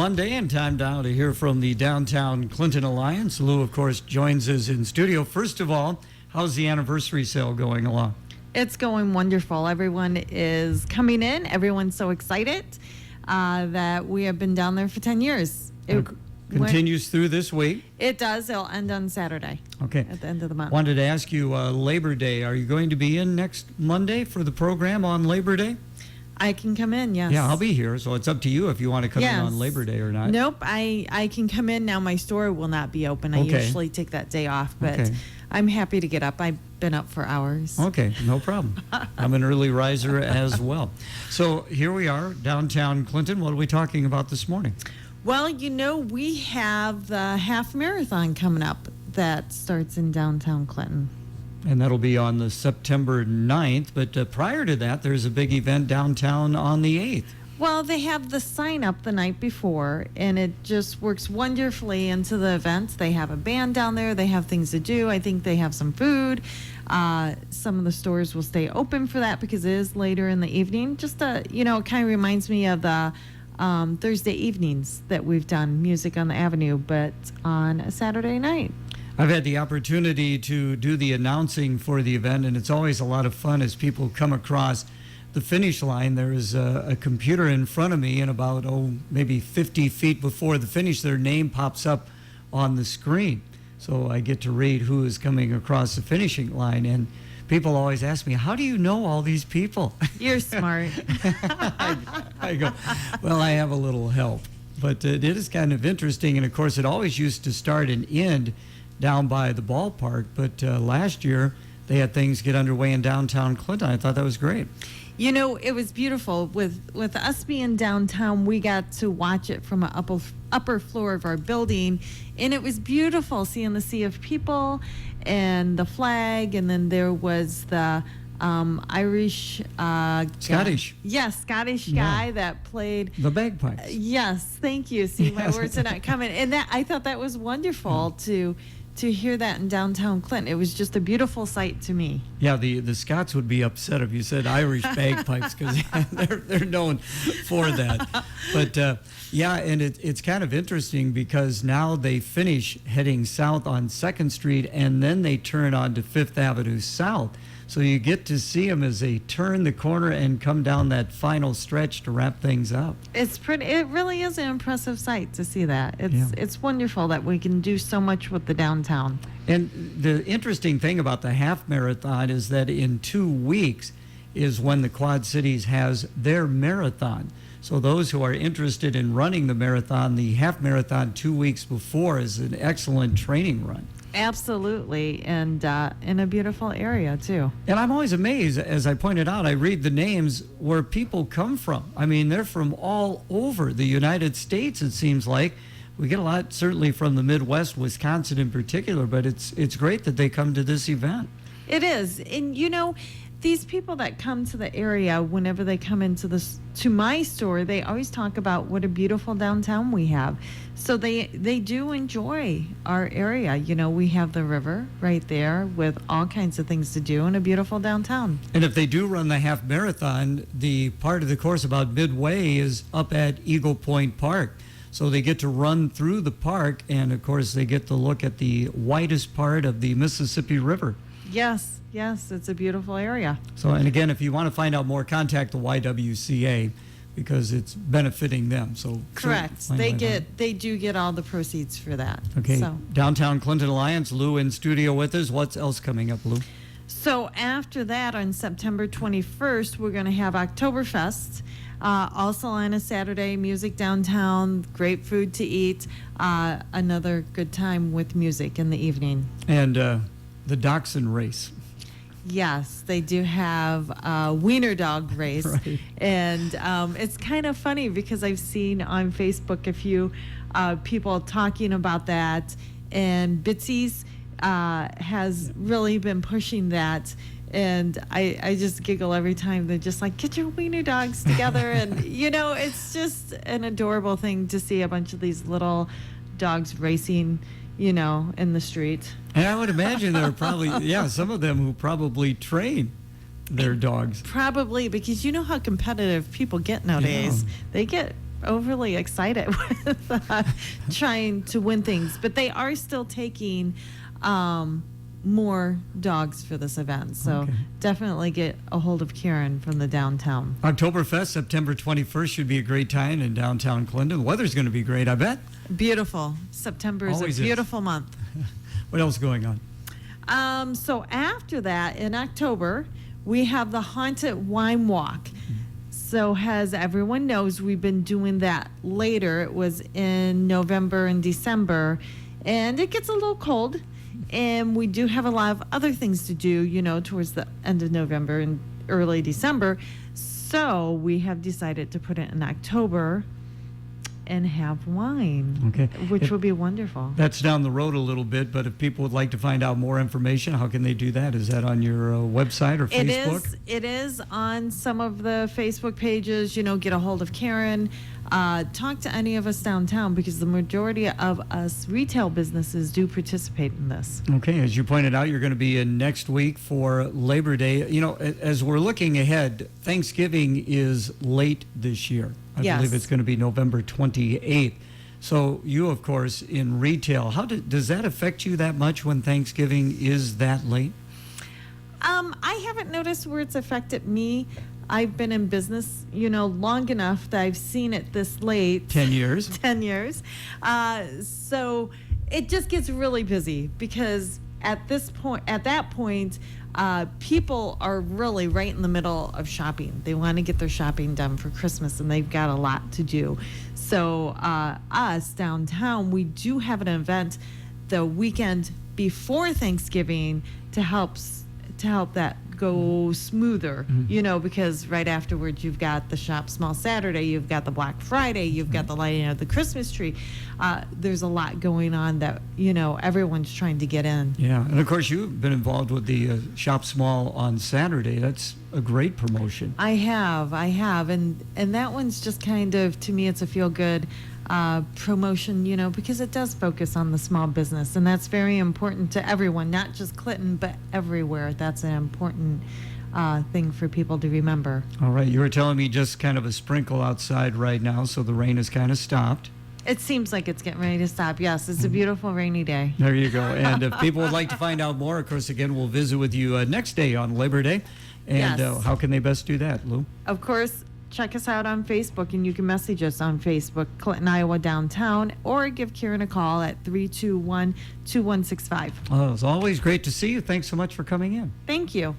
Monday, and time now to hear from the Downtown Clinton Alliance. Lou, of course, joins us in studio. First of all, how's the anniversary sale going along? It's going wonderful. Everyone is coming in. Everyone's so excited that we have been down there for 10 years. It continues through this week? It does. It'll end on Saturday. Okay. At the end of the month. Wanted to ask you, Labor Day, are you going to be in next Monday for the program on Labor Day? I can come in, yes. Yeah, I'll be here, so it's up to you if you want to come in Yes. on Labor Day or not. Nope, I can come in now. My store will not be open. I Okay. usually take that day off, but Okay. I'm happy to get up. I've been up for hours. Okay, no problem. I'm an early riser as well. So here we are, downtown Clinton. What are we talking about this morning? Well, we have the half marathon coming up that starts in downtown Clinton. And that'll be on the September 9th. But prior to that, there's a big event downtown on the 8th. Well, they have the sign up the night before, and it just works wonderfully into the event. They have a band down there. They have things to do. I think they have some food. Some of the stores will stay open for that because it is later in the evening. Just, it kind of reminds me of the Thursday evenings that we've done, Music on the Avenue, but on a Saturday night. I've had the opportunity to do the announcing for the event, and it's always a lot of fun as people come across the finish line. There is a computer in front of me, and about, maybe 50 feet before the finish, their name pops up on the screen. So I get to read who is coming across the finishing line, and people always ask me, how do you know all these people? You're smart. I go, well, I have a little help. But it is kind of interesting, and of course it always used to start and end down by the ballpark, but last year they had things get underway in downtown Clinton. I thought that was great. It was beautiful. With us being downtown, we got to watch it from an upper floor of our building, and it was beautiful seeing the sea of people and the flag, and then there was the Irish Scottish. Yes, Scottish guy that played the bagpipes. Yes, thank you. See, my words are not coming. And I thought that was wonderful to hear that in downtown Clinton. It was just a beautiful sight to me. Yeah, the Scots would be upset if you said Irish bagpipes because they're known for that. But and it's kind of interesting because now they finish heading south on 2nd Street and then they turn on to 5th Avenue South. So you get to see them as they turn the corner and come down that final stretch to wrap things up. It's pretty. It really is an impressive sight to see that. It's wonderful that we can do so much with the downtown. And the interesting thing about the half marathon is that in 2 weeks is when the Quad Cities has their marathon. So those who are interested in running the marathon, the half marathon 2 weeks before is an excellent training run. Absolutely, and in a beautiful area, too. And I'm always amazed, as I pointed out, I read the names where people come from. I mean, they're from all over the United States, it seems like. We get a lot, certainly from the Midwest, Wisconsin in particular, but it's great that they come to this event. It is. And, these people that come to the area, whenever they come to my store, they always talk about what a beautiful downtown we have. So they do enjoy our area. We have the river right there with all kinds of things to do and a beautiful downtown. And if they do run the half marathon, the part of the course about midway is up at Eagle Point Park. So they get to run through the park, and of course they get to look at the widest part of the Mississippi River. Yes, it's a beautiful area. So, and again, if you want to find out more, contact the YWCA because it's benefiting them. So correct. They do get all the proceeds for that. Okay. So. Downtown Clinton Alliance, Lou in studio with us. What's else coming up, Lou? So after that, on September 21st, we're going to have Oktoberfest. Also on a Saturday, music downtown, great food to eat. Another good time with music in the evening. And the dachshund race. Yes, they do have a wiener dog race. Right. And it's kind of funny because I've seen on Facebook a few people talking about that. And Bitsy's has really been pushing that. And I just giggle every time. They're just like, get your wiener dogs together. And, it's just an adorable thing to see a bunch of these little dogs racing, in the street. And I would imagine there are probably, some of them who probably train their dogs. Probably, because you know how competitive people get nowadays. Yeah. They get overly excited with trying to win things, but they are still taking more dogs for this event. So Okay. definitely get a hold of Karen from the downtown. Oktoberfest, September 21st, should be a great time in downtown Clinton. The weather's going to be great, I bet. Beautiful. September is Always a is. beautiful month. What else is going on? So after that, in October, we have the Haunted Wine Walk. So as everyone knows, we've been doing that later. It was in November and December, and it gets a little cold. And we do have a lot of other things to do, you know, towards the end of November and early December. So we have decided to put it in October and have wine, Okay. which will be wonderful. That's down the road a little bit, but if people would like to find out more information, how can they do that? Is that on your website or Facebook? It is on some of the Facebook pages. You know, get a hold of Karen. Talk to any of us downtown, because the majority of us retail businesses do participate in this. Okay, as you pointed out, you're going to be in next week for Labor Day. You know, as we're looking ahead, Thanksgiving is late this year. I Yes. believe it's going to be November 28th. So you, of course, in retail, does that affect you that much when Thanksgiving is that late? I haven't noticed where it's affected me. I've been in business, you know, long enough that I've seen it this late. 10 years. 10 years. So it just gets really busy, because at that point, people are really right in the middle of shopping. They want to get their shopping done for Christmas, and they've got a lot to do. So us downtown, we do have an event the weekend before Thanksgiving to help that go smoother, you know, because right afterwards you've got the Shop Small Saturday, you've got the Black Friday, you've got the lighting of the Christmas tree. There's a lot going on that, you know, everyone's trying to get in. Yeah, and of course you've been involved with the Shop Small on Saturday. That's a great promotion. I have, and that one's just kind of, to me, it's a feel-good promotion, you know, because it does focus on the small business, and that's very important to everyone, not just Clinton, but everywhere. That's an important thing for people to remember. All right, you were telling me just kind of a sprinkle outside right now, so the rain has kind of stopped. It seems like it's getting ready to stop. Yes, it's a beautiful rainy day. There you go. And if people would like to find out more, of course, again, we'll visit with you next day on Labor Day. And Yes. how can they best do that, Lou? Of course, check us out on Facebook, and you can message us on Facebook, Clinton, Iowa Downtown, or give Karen a call at 321-2165. Well, it's always great to see you. Thanks so much for coming in. Thank you.